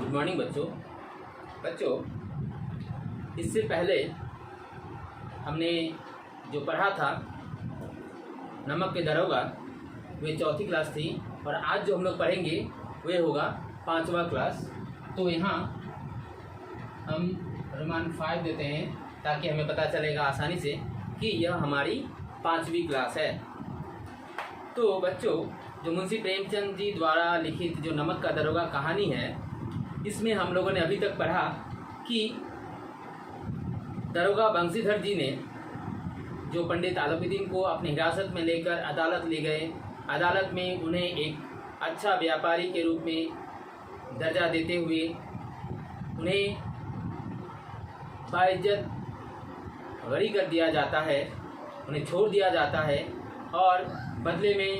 Good morning बच्चों। इससे पहले हमने जो पढ़ा था नमक के दरोगा, वे चौथी क्लास थी और आज जो हम लोग पढ़ेंगे वे होगा 5वां क्लास। तो यहाँ हम रोमान 5 देते हैं ताकि हमें पता चलेगा आसानी से कि यह हमारी 5वीं क्लास है। तो बच्चों, जो मुंशी प्रेमचंद जी द्वारा लिखित जो नमक का दरोगा कहानी है, इसमें हम लोगों ने अभी तक पढ़ा कि दरोगा बंसीधर जी ने जो पंडित आलोपीदीन को अपनी हिरासत में लेकर अदालत ले गए, अदालत में उन्हें एक अच्छा व्यापारी के रूप में दर्जा देते हुए उन्हें बाइज्जत बरी कर दिया जाता है, उन्हें छोड़ दिया जाता है और बदले में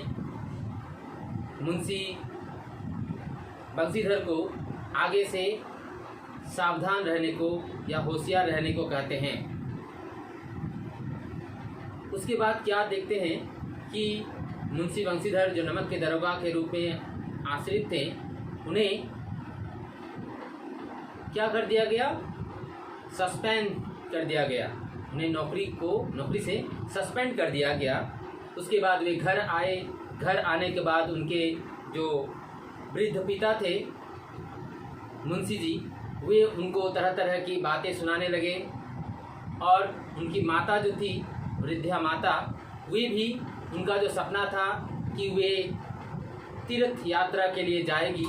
मुंशी बंसीधर को आगे से सावधान रहने को या होशियार रहने को कहते हैं। उसके बाद क्या देखते हैं कि मुंशी बंसीधर जो नमक के दरोगा के रूप में आश्रित थे, उन्हें क्या कर दिया गया? सस्पेंड कर दिया गया। उन्हें नौकरी से सस्पेंड कर दिया गया। उसके बाद वे घर आए। घर आने के बाद उनके जो वृद्ध पिता थे मुंशी जी, वे उनको तरह तरह की बातें सुनाने लगे और उनकी माता जो थी, वृद्धा माता, वे भी, उनका जो सपना था कि वे तीर्थ यात्रा के लिए जाएगी,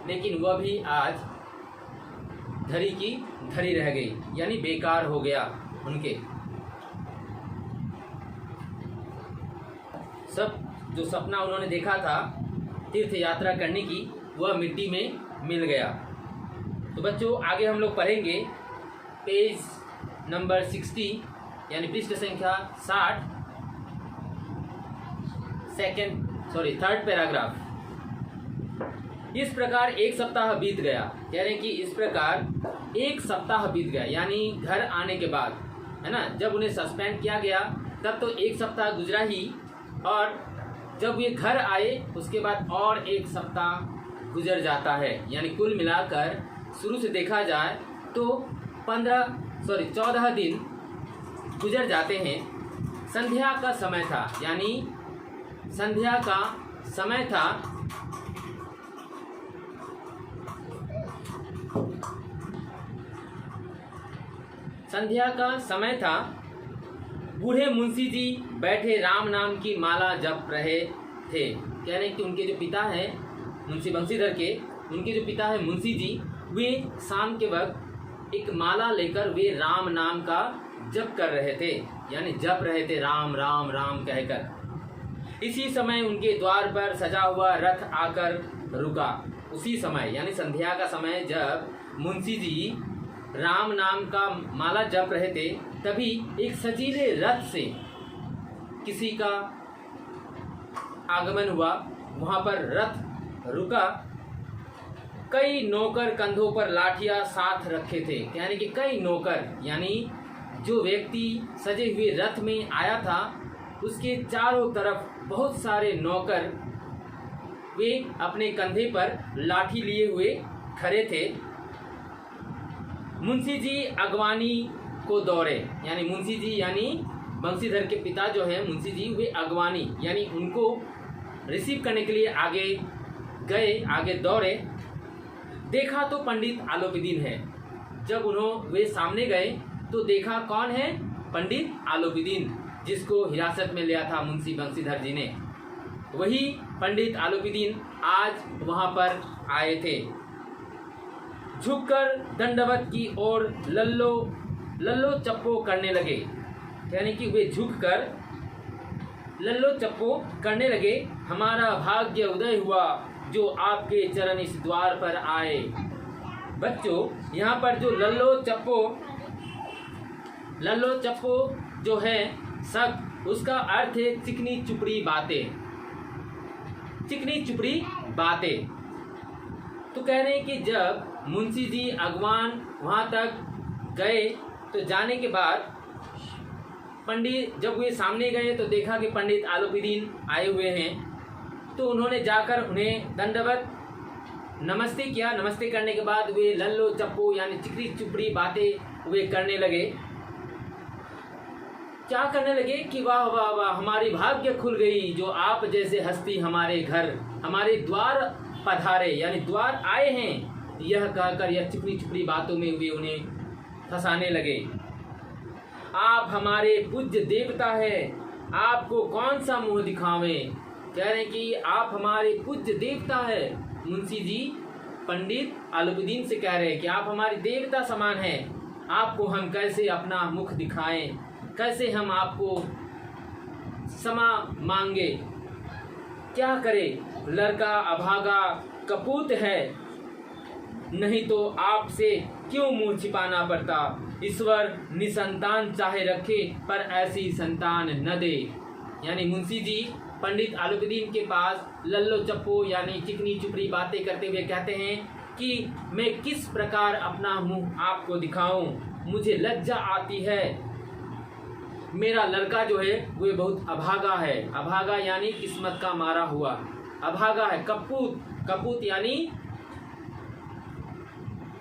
लेकिन वह भी आज धरी की धरी रह गई, यानी बेकार हो गया। उनके सब जो सपना उन्होंने देखा था तीर्थ यात्रा करने की, वह मिट्टी में मिल गया। तो बच्चों, आगे हम लोग पढ़ेंगे पेज नंबर 60 यानी पृष्ठ संख्या 60, थर्ड पैराग्राफ। इस प्रकार एक सप्ताह बीत गया। कह रहे हैं कि इस प्रकार एक सप्ताह बीत गया, यानी घर आने के बाद, है ना, जब उन्हें सस्पेंड किया गया तब तो एक सप्ताह गुजरा ही, और जब ये घर आए उसके बाद और एक सप्ताह गुजर जाता है। यानी कुल मिलाकर शुरू से देखा जाए तो 14 दिन गुजर जाते हैं। संध्या का समय था, यानी संध्या का समय था। संध्या का समय था। बूढ़े मुंशी जी बैठे राम नाम की माला जप रहे थे। कह रहे हैं कि उनके जो पिता हैं मुंशी बंसीधर के, उनके जो पिता हैं मुंशी जी, वे शाम के वक्त एक माला लेकर वे राम नाम का जप कर रहे थे, यानी जप रहे थे राम राम राम कहकर। इसी समय उनके द्वार पर सजा हुआ रथ आकर रुका। उसी समय यानी संध्या का समय, जब मुंशी जी राम नाम का माला जप रहे थे, तभी एक सजीले रथ से किसी का आगमन हुआ। वहां पर रथ रुका। कई नौकर कंधों पर लाठियां साथ रखे थे, यानी कि कई नौकर, यानी जो व्यक्ति सजे हुए रथ में आया था उसके चारों तरफ बहुत सारे नौकर, वे अपने कंधे पर लाठी लिए हुए खड़े थे। मुंशी जी अगवानी को दौड़े, यानी मुंशी जी यानी बंसीधर के पिता जो है मुंशी जी, वे अगवानी यानी उनको रिसीव करने के लिए आगे गए, आगे दौड़े। देखा तो पंडित आलोपीदीन है। जब वे सामने गए तो देखा कौन है? पंडित आलोपीदीन, जिसको हिरासत में लिया था मुंशी बंसीधर जी ने। वही पंडित आलोपीदीन आज वहां पर आए थे। झुककर दंडवत की ओर लल्लो चप्पो करने लगे, यानी कि वे झुककर लल्लो चप्पो करने लगे। हमारा भाग्य उदय हुआ जो आपके चरण इस द्वार पर आए। बच्चों, यहाँ पर जो लल्लो चप्पो जो है शब्द, उसका अर्थ है चिकनी चुपड़ी बातें। चिकनी चुपड़ी बातें। तो कह रहे हैं कि जब मुंशी जी अगवान वहाँ तक गए तो जाने के बाद पंडित, जब वे सामने गए तो देखा कि पंडित आलोपीदीन आए हुए हैं। तो उन्होंने जाकर उन्हें दंडवत नमस्ते किया। नमस्ते करने के बाद वे लल्लो चप्पो यानी चिकनी चुपड़ी बातें वे करने लगे। क्या करने लगे कि वाह वाह वाह, हमारी भाग्य खुल गई जो आप जैसे हस्ती हमारे घर हमारे द्वार पधारे, यानी द्वार आए हैं। यह कहकर यह चिकनी चुपड़ी बातों में वे उन्हें फंसाने लगे। आप हमारे पूज्य देवता है, आपको कौन सा मुंह दिखावें। कह रहे हैं कि आप हमारे पूज्य देवता है। मुंशी जी पंडित आलुबुद्दीन से कह रहे हैं कि आप हमारे देवता समान हैं, आपको हम कैसे अपना मुख दिखाएं, कैसे हम आपको क्षमा मांगे, क्या करें। लड़का अभागा कपूत है, नहीं तो आपसे क्यों मुंह छिपाना पड़ता। ईश्वर निसंतान चाहे रखे पर ऐसी संतान न दे। यानी मुंशी जी पंडित आलुबुद्दीन के पास लल्लो चप्पो यानी चिकनी चुपड़ी बातें करते हुए कहते हैं कि मैं किस प्रकार अपना मुंह आपको दिखाऊं, मुझे लज्जा आती है। मेरा लड़का जो है वो बहुत अभागा है। अभागा यानी किस्मत का मारा हुआ, अभागा है। कपूत,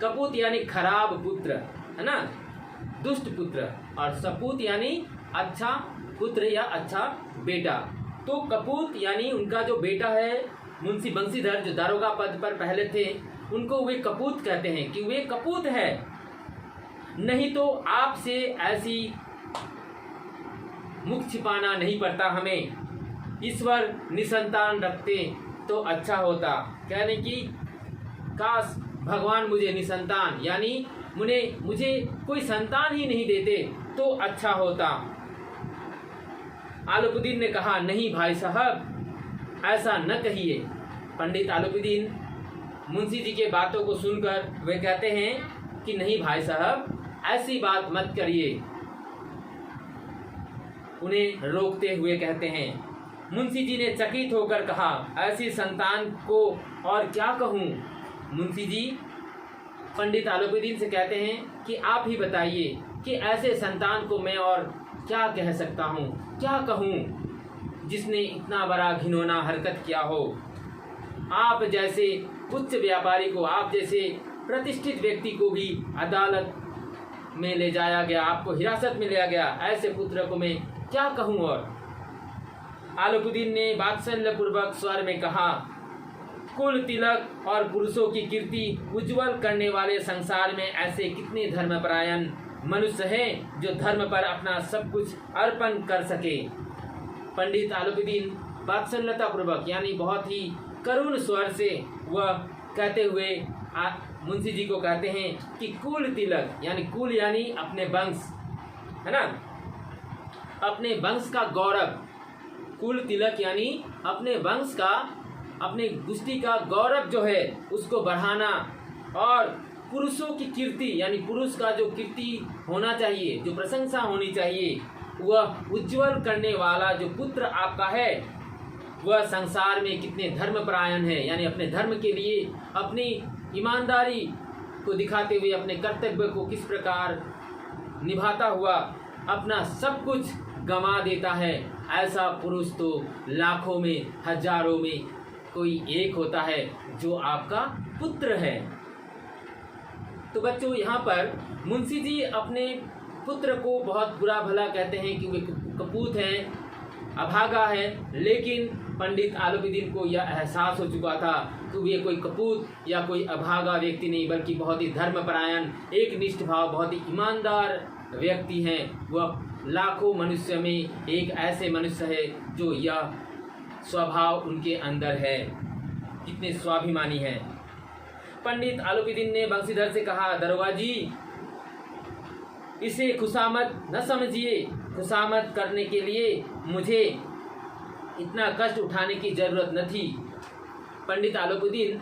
कपूत यानी खराब पुत्र है ना, दुष्ट पुत्र। और सपूत यानी अच्छा पुत्र या अच्छा बेटा। तो कपूत यानी उनका जो बेटा है मुंशी बंसीधर जो दारोगा पद पर पहले थे, उनको वे कपूत कहते हैं कि वे कपूत है। नहीं तो आपसे ऐसी मुख छिपाना नहीं पड़ता हमें। ईश्वर निसंतान रखते तो अच्छा होता। कहने की काश भगवान मुझे निसंतान यानी मुझे कोई संतान ही नहीं देते तो अच्छा होता। आलुबुद्दीन ने कहा नहीं भाई साहब ऐसा न कहिए। पंडित आलुबुद्दीन मुंशी जी के बातों को सुनकर वे कहते हैं कि नहीं भाई साहब ऐसी बात मत करिए। उन्हें रोकते हुए कहते हैं। मुंशी जी ने चकित होकर कहा ऐसी संतान को और क्या कहूँ। मुंशी जी पंडित आलुबुद्दीन से कहते हैं कि आप ही बताइए कि ऐसे संतान को मैं और क्या कह सकता हूँ, क्या कहूँ जिसने इतना बड़ा घिनौना हरकत किया हो। आप जैसे उच्च व्यापारी को, आप जैसे प्रतिष्ठित व्यक्ति को भी अदालत में ले जाया गया, आपको हिरासत में लिया गया। ऐसे पुत्र को मैं क्या कहूँ। और आलुबुद्दीन ने वात्सल्यपूर्वक स्वर में कहा कुल तिलक और पुरुषों की कीर्ति उज्जवल करने वाले संसार में ऐसे कितने धर्मपरायण मनुष्य हैं जो धर्म पर अपना सब कुछ अर्पण कर सके। पंडित आलुबुद्दीन वात्सल्यतापूर्वक यानी बहुत ही करुण स्वर से वह कहते हुए मुंशी जी को कहते हैं कि कुल तिलक यानी कुल यानी अपने वंश है ना, अपने वंश का गौरव। कुल तिलक यानी अपने वंश का, अपने गुष्टी का गौरव जो है उसको बढ़ाना। और पुरुषों की कीर्ति यानी पुरुष का जो कीर्ति होना चाहिए, जो प्रशंसा होनी चाहिए, वह उज्जवल करने वाला जो पुत्र आपका है वह संसार में कितने धर्मपरायण है। यानी अपने धर्म के लिए अपनी ईमानदारी को दिखाते हुए अपने कर्तव्य को किस प्रकार निभाता हुआ अपना सब कुछ गंवा देता है। ऐसा पुरुष तो लाखों में हजारों में कोई एक होता है जो आपका पुत्र है। तो बच्चों यहाँ पर मुंशी जी अपने पुत्र को बहुत बुरा भला कहते हैं कि वे कपूत हैं, अभागा है। लेकिन पंडित आलुबुद्दीन को यह एहसास हो चुका था कि वे कोई कपूत या कोई अभागा व्यक्ति नहीं बल्कि बहुत ही धर्मपरायण, एक निष्ठ भाव, बहुत ही ईमानदार व्यक्ति हैं। वह लाखों मनुष्य में एक ऐसे मनुष्य है जो यह स्वभाव उनके अंदर है, कितने स्वाभिमानी हैं। पंडित आलुबुद्दीन ने बंसीधर से कहा दरोगा जी इसे खुशामद न समझिए, खुशामद करने के लिए मुझे इतना कष्ट उठाने की जरूरत न थी। पंडित आलुबुद्दीन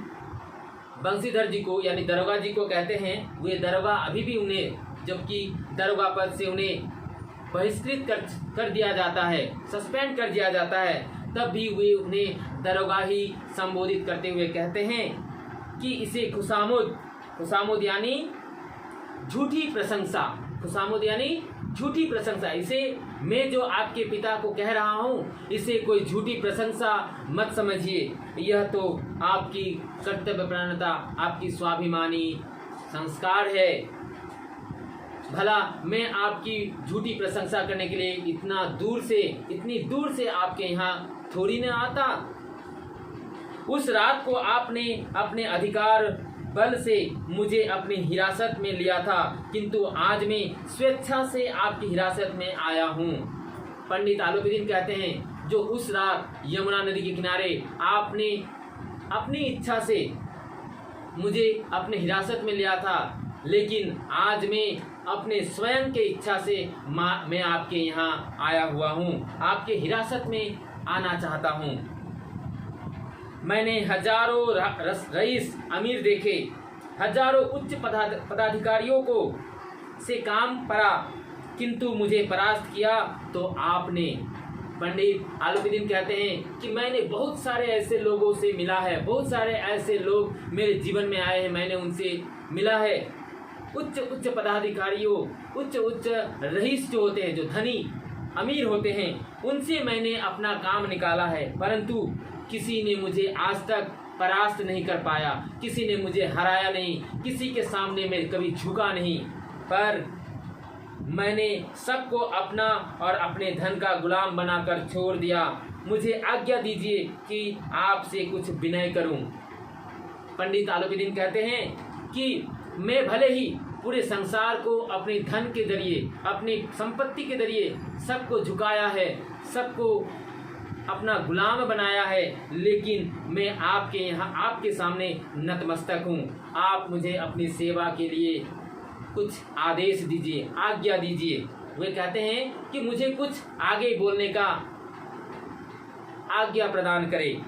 बंसीधर जी को यानी दरोगा जी को कहते हैं, वे दरोगा अभी भी उन्हें, जबकि दरोगा पद से उन्हें बहिष्कृत कर दिया जाता है, सस्पेंड कर दिया जाता है, तब भी वे उन्हें दरोगा ही संबोधित करते हुए कहते हैं कि इसे खुशामद, खुशामद यानी झूठी प्रशंसा, खुशामद यानी झूठी प्रशंसा, इसे मैं जो आपके पिता को कह रहा हूँ इसे कोई झूठी प्रशंसा मत समझिए। यह तो आपकी कर्तव्यपरायणता, आपकी स्वाभिमानी संस्कार है। भला मैं आपकी झूठी प्रशंसा करने के लिए इतनी दूर से आपके यहाँ थोड़ी न आता। उस रात को आपने अपने अधिकार बल से मुझे अपनी हिरासत में लिया था, किंतु आज मैं स्वेच्छा से आपकी हिरासत में आया हूँ। पंडित आलोपीदीन कहते हैं, जो उस रात यमुना नदी के किनारे आपने अपनी इच्छा से मुझे अपने हिरासत में लिया था, लेकिन आज मैं अपने स्वयं के इच्छा से मैं आपके यहाँ आया हुआ हूँ, आपके हिरासत में आना चाहता हूँ। मैंने हजारों रईस अमीर देखे, हजारों उच्च पदाधिकारियों को से काम पड़ा, किंतु मुझे परास्त किया तो आपने। पंडित आलोपीदीन कहते हैं कि मैंने बहुत सारे ऐसे लोगों से मिला है, बहुत सारे ऐसे लोग मेरे जीवन में आए हैं, मैंने उनसे मिला है। उच्च पदाधिकारियों, उच्च रईस जो होते हैं, जो धनी अमीर होते हैं, उनसे मैंने अपना काम निकाला है, परंतु किसी ने मुझे आज तक परास्त नहीं कर पाया, किसी ने मुझे हराया नहीं, किसी के सामने मैं कभी झुका नहीं। पर मैंने सबको अपना और अपने धन का गुलाम बनाकर छोड़ दिया। मुझे आज्ञा दीजिए कि आपसे कुछ विनय करूं। पंडित आलोपीदीन कहते हैं कि मैं भले ही पूरे संसार को अपने धन के जरिए, अपनी संपत्ति के जरिए सबको झुकाया है, सबको अपना गुलाम बनाया है, लेकिन मैं आपके सामने नतमस्तक हूँ। आप मुझे अपनी सेवा के लिए कुछ आदेश दीजिए, आज्ञा दीजिए। वे कहते हैं कि मुझे कुछ आगे बोलने का आज्ञा प्रदान करें,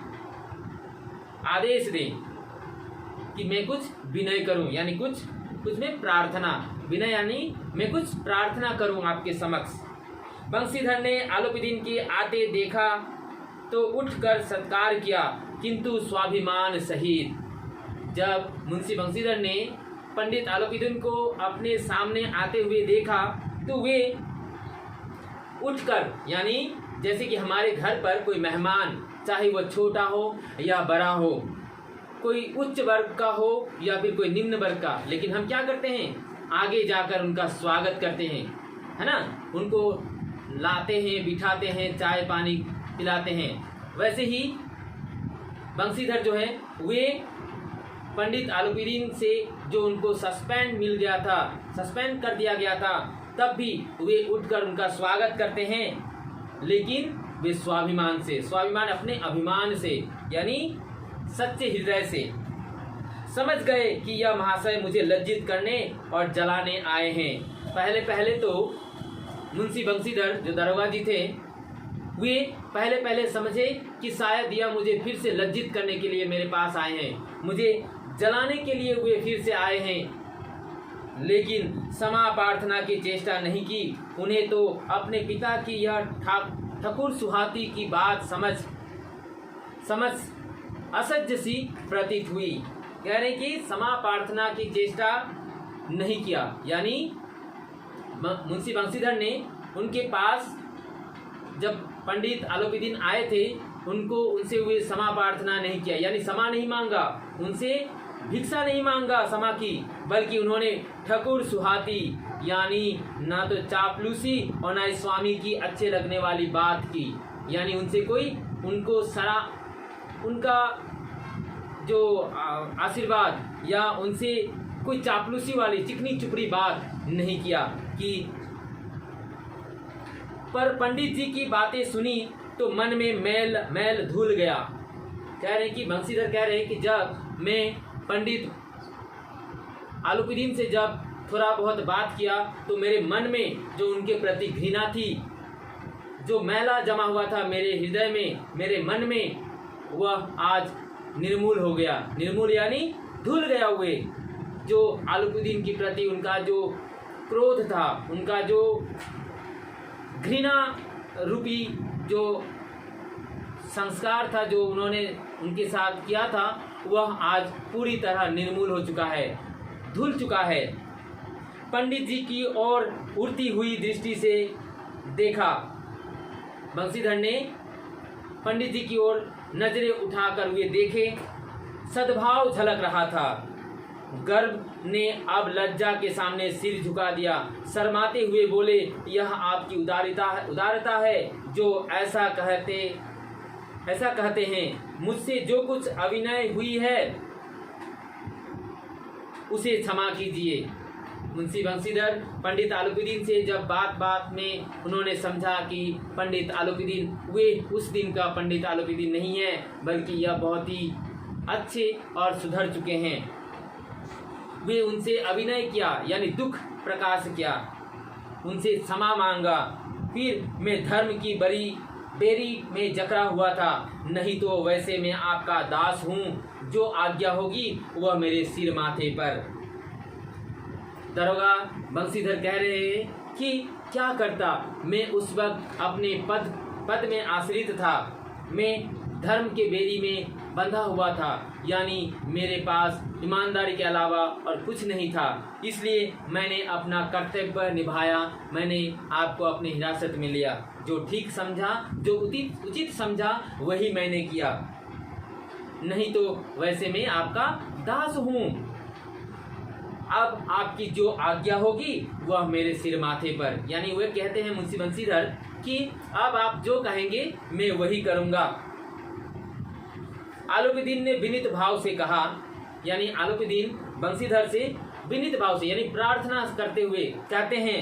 आदेश दें कि मैं कुछ विनय करूं, यानी कुछ में प्रार्थना। विनय यानी मैं कुछ प्रार्थना करूं आपके समक्ष। बंशीधर ने आलोपीदीन के आते देखा तो उठकर सत्कार किया, किंतु स्वाभिमान सहित। जब मुंशी बंशीधर ने पंडित आलोपीदीन को अपने सामने आते हुए देखा तो वे उठकर, यानी जैसे कि हमारे घर पर कोई मेहमान, चाहे वह छोटा हो या बड़ा हो, कोई उच्च वर्ग का हो या फिर कोई निम्न वर्ग का, लेकिन हम क्या करते हैं, आगे जाकर उनका स्वागत करते हैं, है ना, उनको लाते हैं, बिठाते हैं, चाय पानी पिलाते हैं। वैसे ही बंशीधर जो है वे पंडित आलोपीदीन से जो उनको सस्पेंड मिल गया था, सस्पेंड कर दिया गया था, तब भी वे उठकर उनका स्वागत करते हैं, लेकिन वे स्वाभिमान से, स्वाभिमान अपने अभिमान से, यानी सच्चे हृदय से। समझ गए कि यह महाशय मुझे लज्जित करने और जलाने आए हैं। पहले तो मुंशी बंशीधर जो दरोगा जी थे, वे पहले समझे कि शायद यह मुझे फिर से लज्जित करने के लिए मेरे पास आए हैं, मुझे जलाने के लिए वे फिर से आए हैं, लेकिन क्षमा प्रार्थना की चेष्टा नहीं की। उन्हें तो अपने पिता की यह ठकुर सुहाती की बात समझ असह्य सी प्रतीत हुई। कह रहे कि क्षमा प्रार्थना की चेष्टा नहीं किया, यानी मुंशी बंशीधर ने उनके पास जब पंडित आलोपीदीन आए थे, उनसे हुए क्षमा प्रार्थना नहीं किया, यानी क्षमा नहीं मांगा, उनसे भिक्षा नहीं मांगा क्षमा की, बल्कि उन्होंने ठकुर सुहाती, यानी ना तो चापलूसी और ना स्वामी की अच्छे लगने वाली बात की, यानी उनसे कोई उनका जो आशीर्वाद या उनसे कोई चापलूसी वाली चिकनी चुपड़ी बात नहीं किया कि। पर पंडित जी की बातें सुनी तो मन में मैल धुल गया। कह रहे कि बंशीधर कह रहे कि जब मैं पंडित आलोपीदीन से जब थोड़ा बहुत बात किया तो मेरे मन में जो उनके प्रति घृणा थी, जो मैला जमा हुआ था मेरे हृदय में, मेरे मन में, वह आज निर्मूल हो गया। निर्मूल यानी धुल गया। हुए जो आलोपीदीन के प्रति उनका जो क्रोध था, उनका जो घृणा रूपी जो संस्कार था, जो उन्होंने उनके साथ किया था, वह आज पूरी तरह निर्मूल हो चुका है, धुल चुका है। पंडित जी की ओर उड़ती हुई दृष्टि से देखा। बंशीधर ने पंडित जी की ओर नजरें उठाकर वे देखे, सद्भाव झलक रहा था। गर्भ ने अब लज्जा के सामने सिर झुका दिया, शर्माते हुए बोले, यह आपकी उदारता है जो ऐसा कहते हैं। मुझसे जो कुछ अविनय हुई है उसे क्षमा कीजिए। मुंशी बंशीधर पंडित आलूपीदीन से जब बात में उन्होंने समझा कि पंडित आलूपीदीन वे उस दिन का पंडित आलूपीदीन नहीं है, बल्कि यह बहुत ही अच्छे और सुधर चुके हैं। वे उनसे अभिनय किया यानी दुख प्रकाश किया, उनसे क्षमा मांगा। फिर मैं धर्म की बेरी में जकड़ा हुआ था, नहीं तो वैसे मैं आपका दास हूँ। जो आज्ञा होगी वह मेरे सिर माथे पर। दरोगा बंशीधर कह रहे हैं कि क्या करता, मैं उस वक्त अपने पद में आश्रित था, मैं धर्म के बेरी में बंधा हुआ था, यानी मेरे पास ईमानदारी के अलावा और कुछ नहीं था। इसलिए मैंने अपना कर्तव्य निभाया, मैंने आपको अपनी हिरासत में लिया। जो ठीक समझा, जो उचित समझा वही मैंने किया, नहीं तो वैसे मैं आपका दास हूँ। अब आपकी जो आज्ञा होगी वह मेरे सिर माथे पर। यानी वे कहते हैं मुंशी बंशीधर कि अब आप जो कहेंगे मैं वही करूँगा। आलूपीदीन ने विनीत भाव से कहा, यानी आलूपीदीन बंशीधर से विनीत भाव से यानी प्रार्थना करते हुए कहते हैं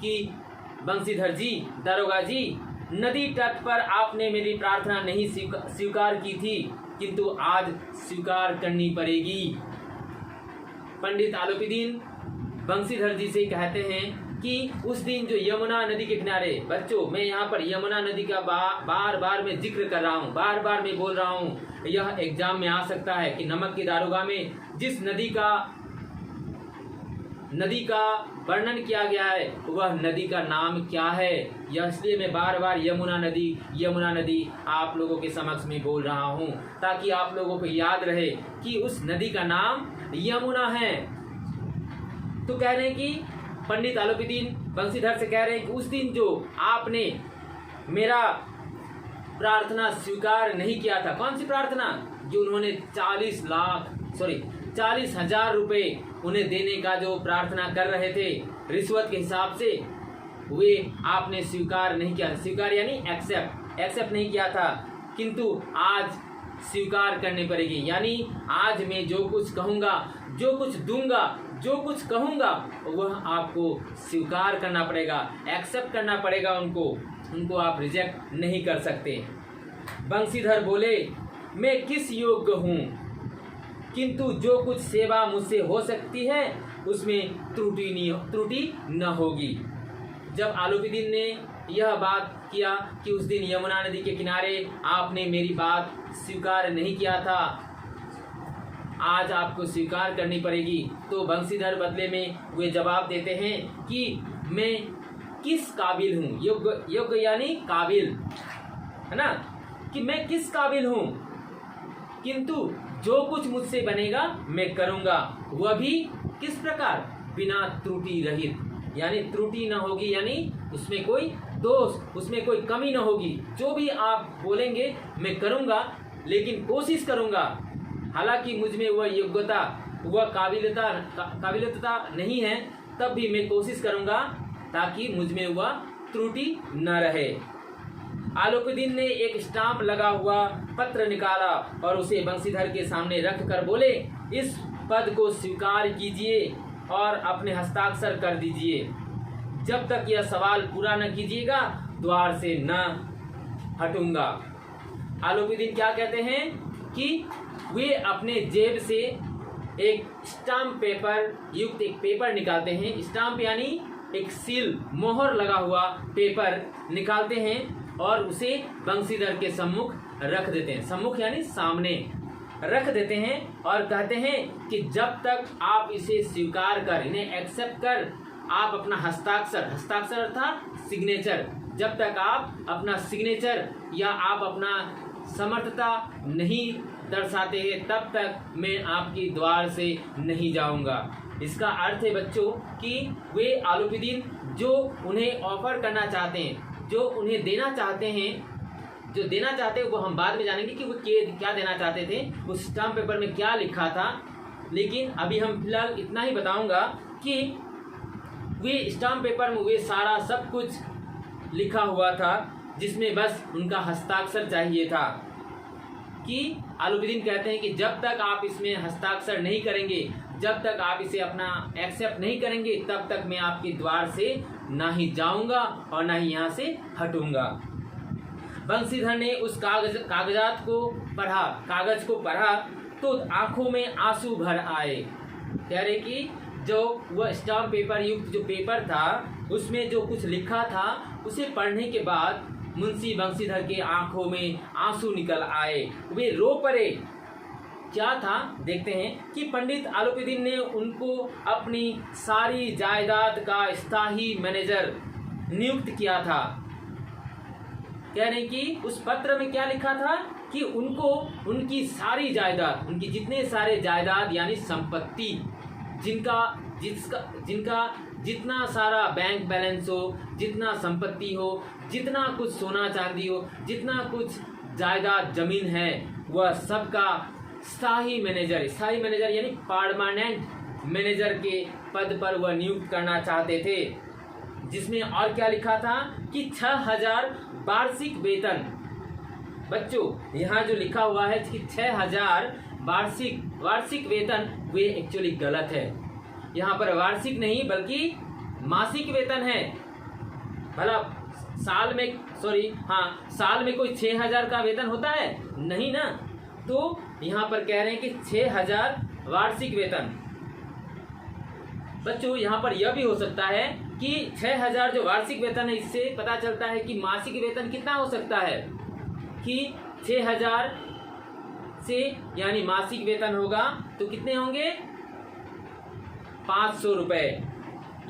कि बंशीधर जी, दरोगा जी, नदी तट पर आपने मेरी प्रार्थना नहीं स्वीकार की थी, किंतु आज स्वीकार करनी पड़ेगी। पंडित आलूपीदीन बंशीधर जी से कहते हैं कि उस दिन जो यमुना नदी के किनारे, बच्चों मैं यहाँ पर यमुना नदी का बार बार मैं जिक्र कर रहा हूँ, बार बार मैं बोल रहा हूँ, यह एग्जाम में आ सकता है कि नमक की दारोगा में जिस नदी का वर्णन किया गया है वह नदी का नाम क्या है। यह इसलिए मैं बार बार यमुना नदी आप लोगों के समक्ष में बोल रहा हूँ, ताकि आप लोगों को याद रहे कि उस नदी का नाम यमुना है। तो कह रहे हैं कि पंडित आलूपीदीन बंशीधर से कह रहे हैं कि उस दिन जो आपने मेरा प्रार्थना स्वीकार नहीं किया था, कौन सी प्रार्थना, जो उन्होंने 40,000 रुपए उन्हें देने का जो प्रार्थना कर रहे थे रिश्वत के हिसाब से, वे आपने स्वीकार नहीं किया। स्वीकार यानी एक्सेप्ट नहीं किया था, किंतु आज स्वीकार करनी पड़ेगी। यानी आज मैं जो कुछ कहूँगा, जो कुछ दूंगा, जो कुछ कहूँगा वह आपको स्वीकार करना पड़ेगा, एक्सेप्ट करना पड़ेगा। उनको आप रिजेक्ट नहीं कर सकते। बंशीधर बोले, मैं किस योग्य हूँ, किंतु जो कुछ सेवा मुझसे हो सकती है उसमें त्रुटि न होगी। जब आलूपीदीन ने यह बात किया कि उस दिन यमुना नदी के किनारे आपने मेरी बात स्वीकार नहीं किया था, आज आपको स्वीकार करनी पड़ेगी, तो बंशीधर बदले में वे जवाब देते हैं कि मैं किस काबिल हूँ। योग्य यानी काबिल, है ना, कि मैं किस काबिल हूँ, किंतु जो कुछ मुझसे बनेगा मैं करूँगा, वह भी किस प्रकार, बिना त्रुटि रहित, यानी त्रुटि न होगी, यानी उसमें कोई दोष, उसमें कोई कमी न होगी। जो भी आप बोलेंगे मैं करूँगा, लेकिन कोशिश करूँगा, हालांकि मुझ में वह योग्यता, वह काबिलियता नहीं है, तब भी मैं कोशिश करूँगा ताकि मुझ में वह त्रुटि न रहे। आलूपीदीन ने एक स्टाम्प लगा हुआ पत्र निकाला और उसे बंशीधर के सामने रख कर बोले, इस पद को स्वीकार कीजिए और अपने हस्ताक्षर कर दीजिए। जब तक यह सवाल पूरा न कीजिएगा द्वार से न हटूंगा। आलूपीदीन क्या कहते हैं कि वे अपने जेब से एक स्टाम्प पेपर युक्त एक पेपर निकालते हैं। स्टाम्प यानी एक सील, मोहर लगा हुआ पेपर निकालते हैं और उसे बंशीधर के सम्मुख रख देते हैं। सम्मुख यानी सामने रख देते हैं और कहते हैं कि जब तक आप इसे स्वीकार कर, इन्हें एक्सेप्ट कर, आप अपना हस्ताक्षर अर्थात सिग्नेचर, जब तक आप अपना सिग्नेचर या आप अपना समर्थता नहीं दर्शाते हैं तब तक मैं आपकी द्वार से नहीं जाऊंगा। इसका अर्थ है बच्चों कि वे आलूपीदीन जो उन्हें ऑफर करना चाहते हैं, जो उन्हें देना चाहते हैं, जो देना चाहते हैं वो हम बाद में जानेंगे कि वो क्या देना चाहते थे, उस स्टाम्प पेपर में क्या लिखा था। लेकिन अभी हम फिलहाल इतना ही बताऊंगा कि वे स्टाम्प पेपर में वे सारा सब कुछ लिखा हुआ था जिसमें बस उनका हस्ताक्षर चाहिए था। कि आलूपीदीन कहते हैं कि जब तक आप इसमें हस्ताक्षर नहीं करेंगे, जब तक आप इसे अपना एक्सेप्ट नहीं करेंगे, तब तक मैं आपके द्वार से ना ही जाऊंगा और ना ही यहाँ से हटूंगा। बंसीधर ने उस कागज को पढ़ा तो आंखों में आंसू भर आए। कह रहे कि जो वह स्टाम्प पेपर युक्त जो पेपर था उसमें जो कुछ लिखा था उसे पढ़ने के बाद मुंशी बंसीधर के आंखों में आंसू निकल आए, वे रो पड़े। क्या था देखते हैं कि पंडित आलूपीदीन ने उनको अपनी सारी जायदाद का स्थायी मैनेजर नियुक्त किया था। कह रहे कि उस पत्र में क्या लिखा था कि उनको उनकी सारी जायदाद, उनकी जितने सारे जायदाद यानी संपत्ति, जिनका जितना सारा बैंक बैलेंस हो, जितना संपत्ति हो, जितना कुछ सोना चांदी हो, जितना कुछ जायदाद जमीन है, वह सबका स्थायी मैनेजर यानी परमानेंट मैनेजर के पद पर वह नियुक्त करना चाहते थे। जिसमें और क्या लिखा था कि 6000 वार्षिक वेतन। बच्चों यहाँ जो लिखा हुआ है कि 6000 वार्षिक वेतन, वे एक्चुअली गलत है। यहाँ पर वार्षिक नहीं बल्कि मासिक वेतन है। भला साल में कोई 6000 का वेतन होता है? नहीं ना। तो यहाँ पर कह रहे हैं कि 6000 वार्षिक वेतन। बच्चों यहाँ पर यह भी हो सकता है कि 6000 जो वार्षिक वेतन है, इससे पता चलता है कि मासिक वेतन कितना हो सकता है कि 6000 से यानी मासिक वेतन होगा तो कितने होंगे? 500 रुपये।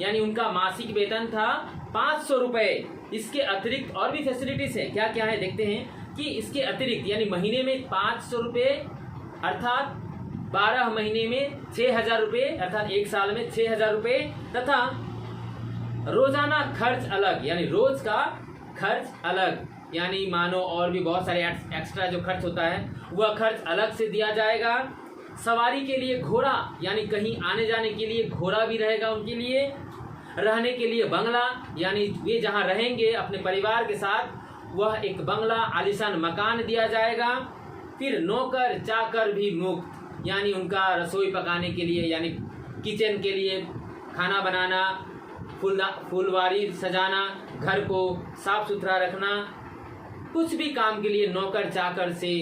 यानी उनका मासिक वेतन था 500 रुपये। इसके अतिरिक्त और भी फैसिलिटीज है। क्या क्या है देखते हैं कि इसके अतिरिक्त यानी महीने में 500 रुपये अर्थात 12 महीने में 6000 रुपये अर्थात एक साल में 6000 रुपये तथा रोजाना खर्च अलग यानी रोज का खर्च अलग, यानी मानो और भी बहुत सारे एक्स्ट्रा जो खर्च होता है वह खर्च अलग से दिया जाएगा। सवारी के लिए घोड़ा यानी कहीं आने जाने के लिए घोड़ा भी रहेगा उनके लिए। रहने के लिए बंगला यानी वे जहाँ रहेंगे अपने परिवार के साथ वह एक बंगला आलीशान मकान दिया जाएगा। फिर नौकर चाकर भी मुक्त यानी उनका रसोई पकाने के लिए यानी किचन के लिए खाना बनाना, फुलवारी सजाना, घर को साफ सुथरा रखना, कुछ भी काम के लिए नौकर चाकर से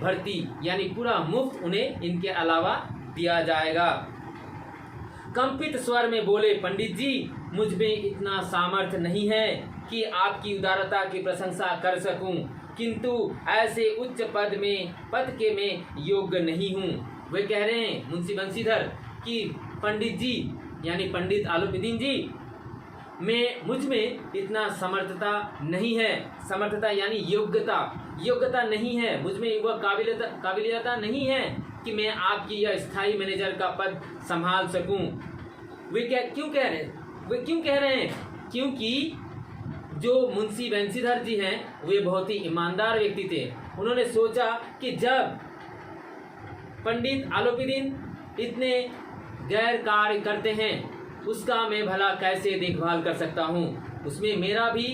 भर्ती यानी पूरा मुफ्त उन्हें इनके अलावा दिया जाएगा। कंपित स्वर में बोले, पंडित जी मुझ में इतना सामर्थ्य नहीं है कि आपकी उदारता की प्रशंसा कर सकूं, किंतु ऐसे उच्च पद के मैं योग्य नहीं हूं। वे कह रहे हैं मुंशी बंसीधर कि पंडित जी यानी पंडित आलूपीदीन जी मुझ में इतना समर्थता नहीं है। समर्थता यानी योग्यता नहीं है, मुझ में वह काबिलियता नहीं है कि मैं आपकी यह स्थायी मैनेजर का पद संभाल सकूं। वे क्यों कह रहे हैं? क्योंकि जो मुंशी बंसीधर जी हैं वे बहुत ही ईमानदार व्यक्ति थे। उन्होंने सोचा कि जब पंडित आलूपीदीन इतने गैर कार्य करते हैं उसका मैं भला कैसे देखभाल कर सकता हूँ, उसमें मेरा भी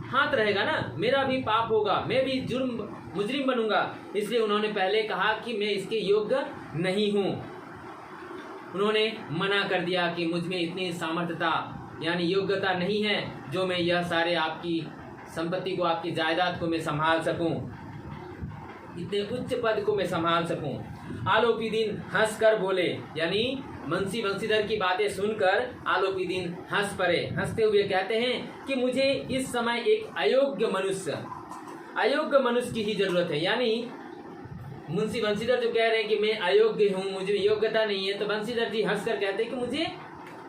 हाथ रहेगा ना, मेरा भी पाप होगा, मैं भी मुजरिम बनूंगा। इसलिए उन्होंने पहले कहा कि मैं इसके योग्य नहीं हूँ। उन्होंने मना कर दिया कि मुझ में इतनी सामर्थ्यता यानी योग्यता नहीं है जो मैं यह सारे आपकी संपत्ति को, आपकी जायदाद को मैं संभाल सकूं, इतने उच्च पद को मैं संभाल सकूं। आलूपीदीन हंसकर बोले यानी मुंशी बंसीधर की बातें सुनकर आलूपीदीन हंस पड़े। हंसते हुए कहते हैं कि मुझे इस समय एक अयोग्य मनुष्य की ही जरूरत है। यानी मुंशी बंसीधर जो कह रहे हैं कि मैं अयोग्य हूँ, मुझे योग्यता नहीं है, तो बंसीधर जी हंसकर कहते हैं कि मुझे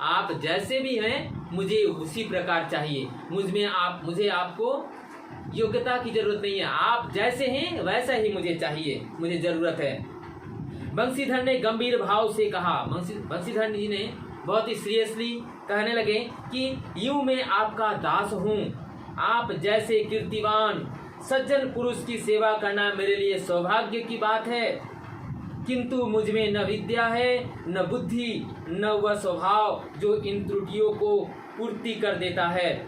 आप जैसे भी हैं मुझे उसी प्रकार चाहिए। मुझे आपको योग्यता की जरूरत नहीं है, आप जैसे हैं वैसा ही मुझे चाहिए, मुझे जरूरत है। बंसीधर ने गंभीर भाव से कहा, बंसीधर जी ने बहुत ही सीरियसली कहने लगे कि यूं मैं आपका दास हूँ, आप जैसे कीर्तिवान सज्जन पुरुष की सेवा करना मेरे लिए सौभाग्य की बात है, किंतु मुझ में न विद्या है, न बुद्धि, न वह स्वभाव जो इन त्रुटियों को पूर्ति कर देता है।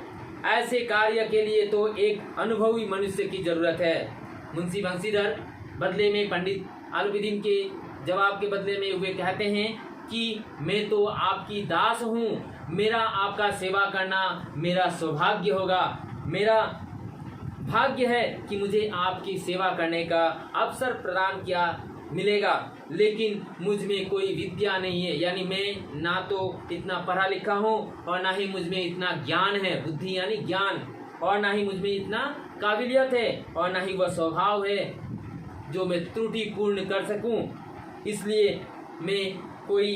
ऐसे कार्य के लिए तो एक अनुभवी मनुष्य की जरूरत है। मुंशी बंसीधर बदले में पंडित आलूबुद्दीन के जवाब के बदले में वे कहते हैं कि मैं तो आपकी दास हूँ, मेरा आपका सेवा करना मेरा सौभाग्य होगा, मेरा भाग्य है कि मुझे आपकी सेवा करने का अवसर प्रदान किया मिलेगा, लेकिन मुझ में कोई विद्या नहीं है, यानी मैं ना तो इतना पढ़ा लिखा हूँ और ना ही मुझ में इतना ज्ञान है, बुद्धि यानी ज्ञान, और ना ही मुझ में इतना काबिलियत है, और ना ही वह स्वभाव है जो मैं त्रुटि पूर्ण कर सकूं। इसलिए मैं कोई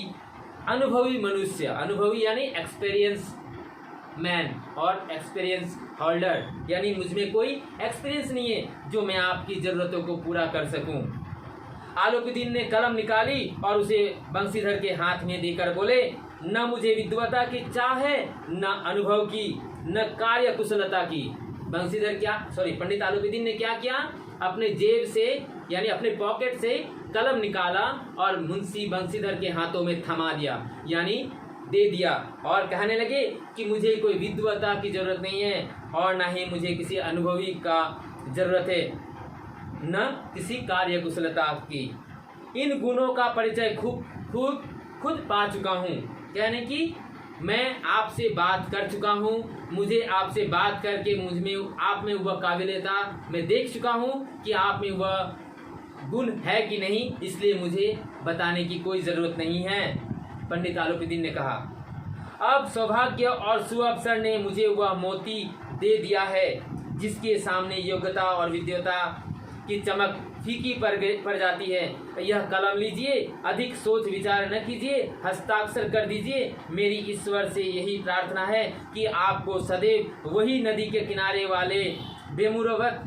अनुभवी मनुष्य, अनुभवी यानी एक्सपीरियंस मैन और एक्सपीरियंस होल्डर, यानी मुझ में कोई एक्सपीरियंस नहीं है जो मैं आपकी ज़रूरतों को पूरा कर सकूं। आलूबुद्दीन ने कलम निकाली और उसे बंसीधर के हाथ में देकर बोले, न मुझे विद्वता की चाह है, न अनुभव की, न कार्य कुशलता की। पंडित आलूबुद्दीन ने क्या किया, अपने जेब से यानी अपने पॉकेट से कलम निकाला और मुंशी बंसीधर के हाथों में थमा दिया, यानी दे दिया, और कहने लगे कि मुझे कोई विद्वता की जरूरत नहीं है और न ही मुझे किसी अनुभवी का जरूरत है, न किसी कार्य कुशलता की। इन गुणों का परिचय खुद पा चुका हूँ, यानी कि मैं आपसे बात कर चुका हूँ, मुझे आपसे बात करके मुझ में आप में वह काबिलियता मैं देख चुका हूँ कि आप में वह गुण है कि नहीं, इसलिए मुझे बताने की कोई ज़रूरत नहीं है, पंडित आलूबुद्दीन ने कहा। अब सौभाग्य और सुअवसर ने मुझे वह मोती दे दिया है जिसके सामने योग्यता और विद्वता की चमक फीकी पड़ जाती है। यह कलम लीजिए, अधिक सोच विचार न कीजिए, हस्ताक्षर कर दीजिए। मेरी ईश्वर से यही प्रार्थना है कि आपको सदैव वही नदी के किनारे वाले बेमुरवत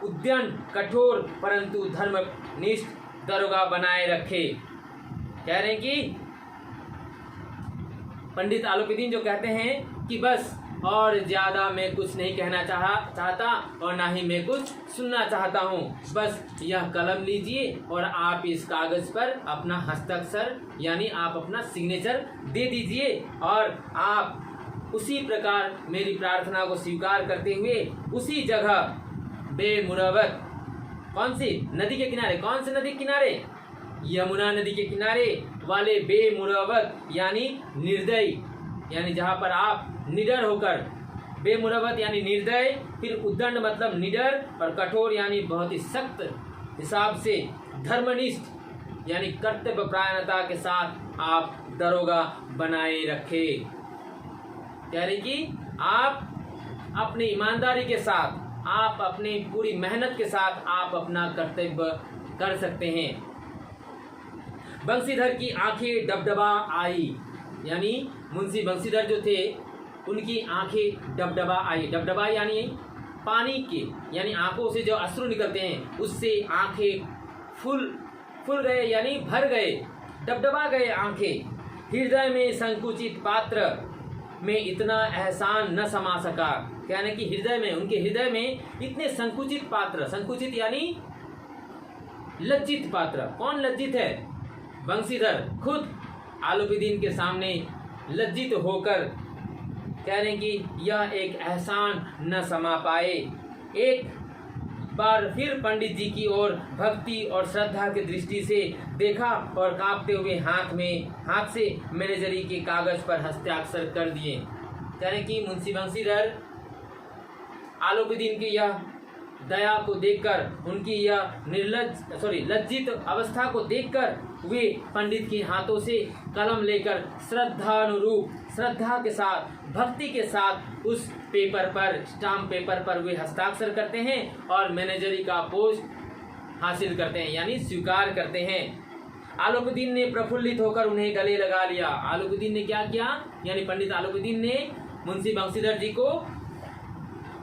उद्यम कठोर परंतु धर्मनिष्ठ दरोगा बनाए रखे। कह रहे हैं कि पंडित आलूबुद्दीन जो कहते हैं कि बस और ज़्यादा मैं कुछ नहीं कहना चाहता और ना ही मैं कुछ सुनना चाहता हूँ, बस यह कलम लीजिए और आप इस कागज़ पर अपना हस्ताक्षर यानी आप अपना सिग्नेचर दे दीजिए और आप उसी प्रकार मेरी प्रार्थना को स्वीकार करते हुए उसी जगह बेमुरवत, कौन सी नदी के किनारे, कौन सी नदी के किनारे, यमुना नदी के किनारे वाले बेमुरवत यानी निर्दयी, यानी जहाँ पर आप निडर होकर, बेमुरवत यानी निर्दय, फिर उद्दंड मतलब निडर, और कठोर यानी बहुत ही सख्त हिसाब से, धर्मनिष्ठ यानी कर्तव्य परायणता के साथ आप दरोगा बनाए रखे। कह रही कि आप अपनी ईमानदारी के साथ, आप अपनी पूरी मेहनत के साथ आप अपना कर्तव्य कर सकते हैं। बंसीधर की आंखें डबडबा आई, यानी मुंशी बंसीधर जो थे उनकी आंखें डबडबा आई। डबडबा यानी पानी के, यानी आंखों से जो अश्रु निकलते हैं उससे आंखें फूल गए यानी भर गए, डबडबा गए आंखें। हृदय में संकुचित पात्र में इतना एहसान न समा सका, यानी कि हृदय में, उनके हृदय में इतने संकुचित पात्र, संकुचित यानी लज्जित पात्र। कौन लज्जित है? बंसीधर खुद आलूबुद्दीन के सामने लज्जित होकर कह रहे हैं कि यह एक एहसान न समा पाए। एक बार फिर पंडित जी की ओर भक्ति और श्रद्धा की दृष्टि से देखा और कांपते हुए हाथ से मैनेजरी के कागज पर हस्ताक्षर कर दिए। कह रहे हैं कि मुंशी बंसीधर आलूबुद्दीन की यह दया को देखकर, उनकी यह लज्जित अवस्था को देखकर वे पंडित के हाथों से कलम लेकर श्रद्धानुरूप, श्रद्धा के साथ, भक्ति के साथ उस पेपर पर, स्टाम्प पेपर पर वे हस्ताक्षर करते हैं और मैनेजरी का पोस्ट हासिल करते हैं यानी स्वीकार करते हैं। आलूबुद्दीन ने प्रफुल्लित होकर उन्हें गले लगा लिया। आलूबुद्दीन ने क्या किया, यानी पंडित आलूबुद्दीन ने मुंशी बंसीधर जी को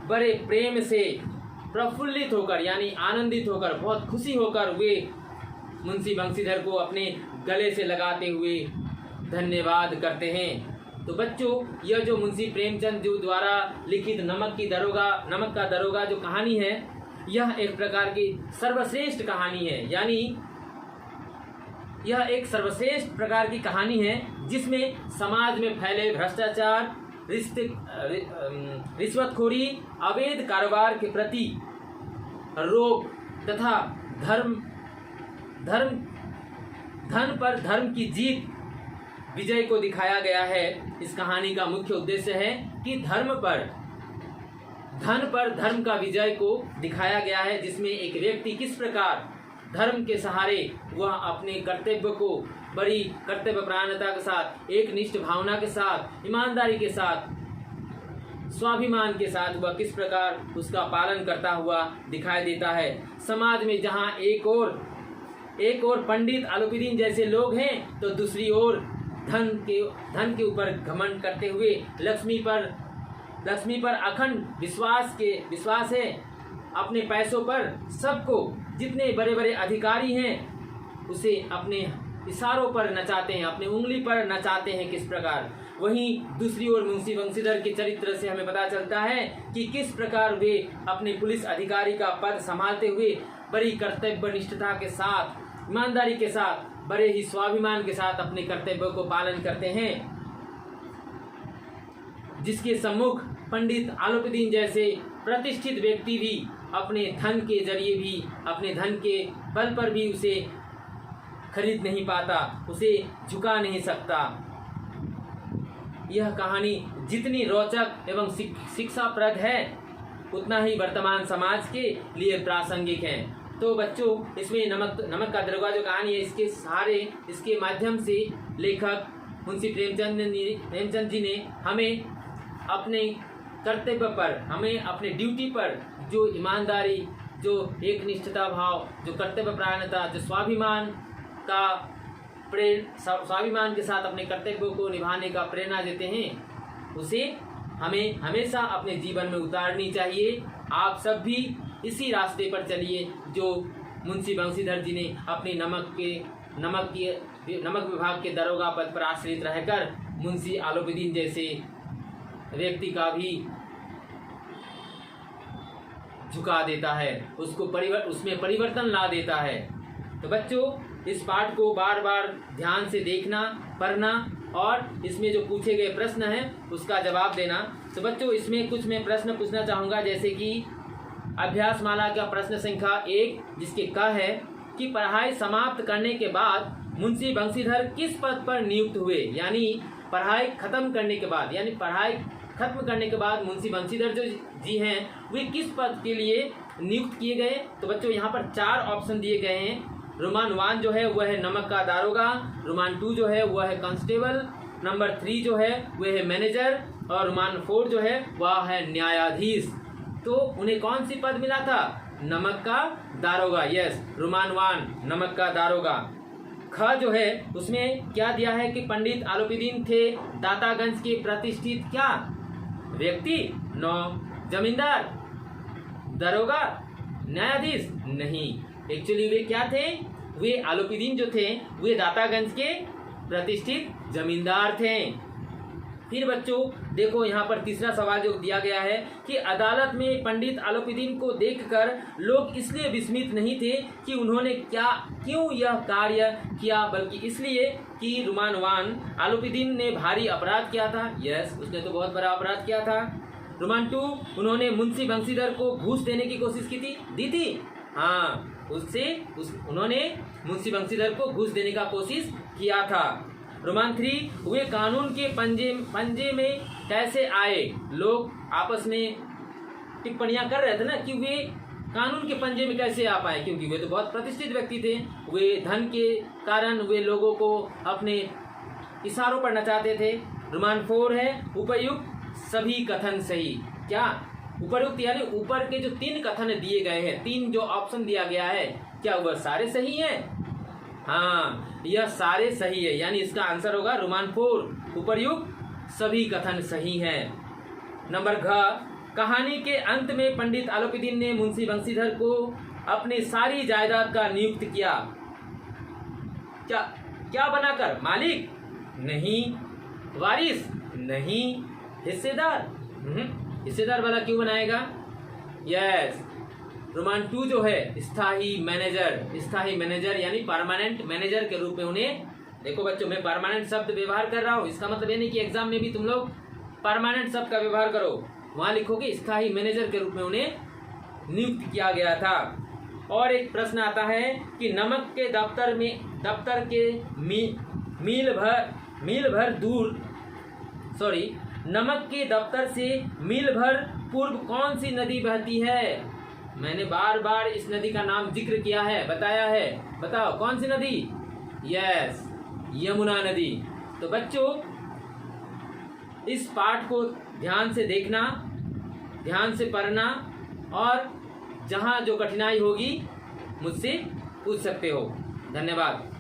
बड़े प्रेम से प्रफुल्लित होकर यानी आनंदित होकर, बहुत खुशी होकर वे मुंशी बंशीधर को अपने गले से लगाते हुए धन्यवाद करते हैं। तो बच्चों, यह जो मुंशी प्रेमचंद जी द्वारा लिखित नमक का दरोगा जो कहानी है, यह एक प्रकार की सर्वश्रेष्ठ कहानी है। यानी यह एक सर्वश्रेष्ठ प्रकार की कहानी है जिसमें समाज में फैले भ्रष्टाचार, रिश्वतखोरी, अवैध कारोबार के प्रति रोक तथा धन पर धर्म की जीत विजय को दिखाया गया है। इस कहानी का मुख्य उद्देश्य है कि धन पर धर्म का विजय को दिखाया गया है, जिसमें एक व्यक्ति किस प्रकार धर्म के सहारे वह अपने कर्तव्य को बड़ी कर्तव्यपरायणता के साथ, एक निष्ठ भावना के साथ, ईमानदारी के साथ, स्वाभिमान के साथ वह किस प्रकार उसका पालन करता हुआ दिखाई देता है। समाज में जहां एक और पंडित आलोपीदीन जैसे लोग हैं, तो दूसरी ओर धन के ऊपर घमंड करते हुए लक्ष्मी पर अखंड विश्वास है। अपने पैसों पर सबको, जितने बड़े बड़े अधिकारी हैं उसे अपने इशारों पर नचाते हैं, अपनी उंगली पर नचाते हैं किस प्रकार। वहीं दूसरी ओर मुंशी बंशीधर के चरित्र से हमें पता चलता है कि किस प्रकार वे अपने पुलिस अधिकारी का पद संभालते हुए बड़ी कर्तव्यनिष्ठता के साथ, ईमानदारी के साथ, बड़े ही स्वाभिमान के साथ अपने कर्तव्यों को पालन करते हैं, जिसके सम्मुख पंडित आलोपीदीन जैसे प्रतिष्ठित व्यक्ति भी अपने धन के जरिए भी, अपने धन के बल पर भी उसे खरीद नहीं पाता, उसे झुका नहीं सकता। यह कहानी जितनी रोचक एवं शिक्षाप्रद है, उतना ही वर्तमान समाज के लिए प्रासंगिक है। तो बच्चों, इसमें नमक का दरोगा जो कहानी है, इसके माध्यम से लेखक मुंशी प्रेमचंद जी ने हमें अपने कर्तव्य पर, हमें अपने ड्यूटी पर जो ईमानदारी, जो एक निष्ठता भाव, जो कर्तव्यपरायणता, जो स्वाभिमान के साथ अपने कर्तव्यों को निभाने का प्रेरणा देते हैं, उसे हमें हमेशा अपने जीवन में उतारनी चाहिए। आप सब भी इसी रास्ते पर चलिए जो मुंशी बंशीधर जी ने अपनी नमक विभाग के दरोगा पद पर आश्रित रहकर मुंशी आलोपीदीन जैसे व्यक्ति का भी झुका देता है, उसमें परिवर्तन ला देता है। तो बच्चों, इस पाठ को बार बार ध्यान से देखना, पढ़ना और इसमें जो पूछे गए प्रश्न हैं उसका जवाब देना। तो बच्चों, इसमें कुछ मैं प्रश्न पूछना चाहूँगा, जैसे कि अभ्यास माला का प्रश्न संख्या 1, जिसके क है कि पढ़ाई समाप्त करने के बाद मुंशी बंशीधर किस पद पर नियुक्त हुए। यानी पढ़ाई खत्म करने के बाद मुंशी बंशीधर जो जी हैं वे किस पद के लिए नियुक्त किए गए। तो बच्चों, यहाँ पर 4 ऑप्शन दिए गए हैं। रोमान 1 जो है वह है नमक का दारोगा, रोमान 2 जो है वह है कांस्टेबल, नंबर 3 जो है वह है मैनेजर और रोमान 4 जो है वह है न्यायाधीश। तो उन्हें कौन सी पद मिला था? नमक का दारोगा। यस, रोमान 1 नमक का दारोगा। ख जो है उसमें क्या दिया है कि पंडित आलोपीदीन थे दातागंज के प्रतिष्ठित क्या व्यक्ति? नो। जमींदार, दरोगा, न्यायाधीश? नहीं, एक्चुअली वे क्या थे? वे आलोपीदीन जो थे वे दातागंज के प्रतिष्ठित जमींदार थे। फिर बच्चों देखो, यहाँ पर तीसरा सवाल जो दिया गया है कि अदालत में पंडित आलोपीदीन को देखकर लोग इसलिए विस्मित नहीं थे कि उन्होंने क्यों यह कार्य किया, बल्कि इसलिए कि रोमान 1 आलोपीदीन ने भारी अपराध किया था। यस, उसने तो बहुत बड़ा अपराध किया था। रोमान 2 उन्होंने मुंशी बंशीधर को घूस देने की कोशिश दी थी। हाँ, उन्होंने मुंशी बंशीधर को घूस देने का कोशिश किया था। रोमान 3 वे कानून के पंजे में कैसे आए। लोग आपस में टिप्पणियां कर रहे थे ना कि वे कानून के पंजे में कैसे आ पाए, क्योंकि वे तो बहुत प्रतिष्ठित व्यक्ति थे। वे धन के कारण वे लोगों को अपने इशारों पर नचाते थे। रोमान 4 है उपयुक्त सभी कथन सही। क्या उपयुक्त यानी ऊपर के जो 3 कथन दिए गए हैं, 3 जो ऑप्शन दिया गया है, क्या वह सारे सही हैं? हाँ, यह सारे सही है, यानी इसका आंसर होगा रोमान 4 उपयुक्त सभी कथन सही हैं। नंबर घ कहानी के अंत में पंडित आलोकुद्दीन ने मुंशी बंशीधर को अपनी सारी जायदाद का नियुक्त किया। क्या क्या बनाकर? मालिक नहीं, वारिस नहीं, हिस्सेदार। हिस्सेदार वाला क्यों बनाएगा? यस, रोमान 2 जो है स्थायी मैनेजर यानी परमानेंट मैनेजर के रूप में उन्हें, देखो बच्चों मैं परमानेंट शब्द व्यवहार कर रहा हूँ, इसका मतलब ये नहीं कि एग्जाम में भी तुम लोग परमानेंट शब्द का व्यवहार करो, वहां लिखोगे स्थायी मैनेजर के रूप में उन्हें नियुक्त किया गया था। और एक प्रश्न आता है कि नमक के दफ्तर के मील भर दूर नमक के दफ्तर से मील भर पूर्व कौन सी नदी बहती है? मैंने बार बार इस नदी का नाम जिक्र किया है, बताया है, बताओ कौन सी नदी? यस, यमुना नदी। तो बच्चों इस पाठ को ध्यान से देखना, ध्यान से पढ़ना, और जहाँ जो कठिनाई होगी मुझसे पूछ सकते हो। धन्यवाद।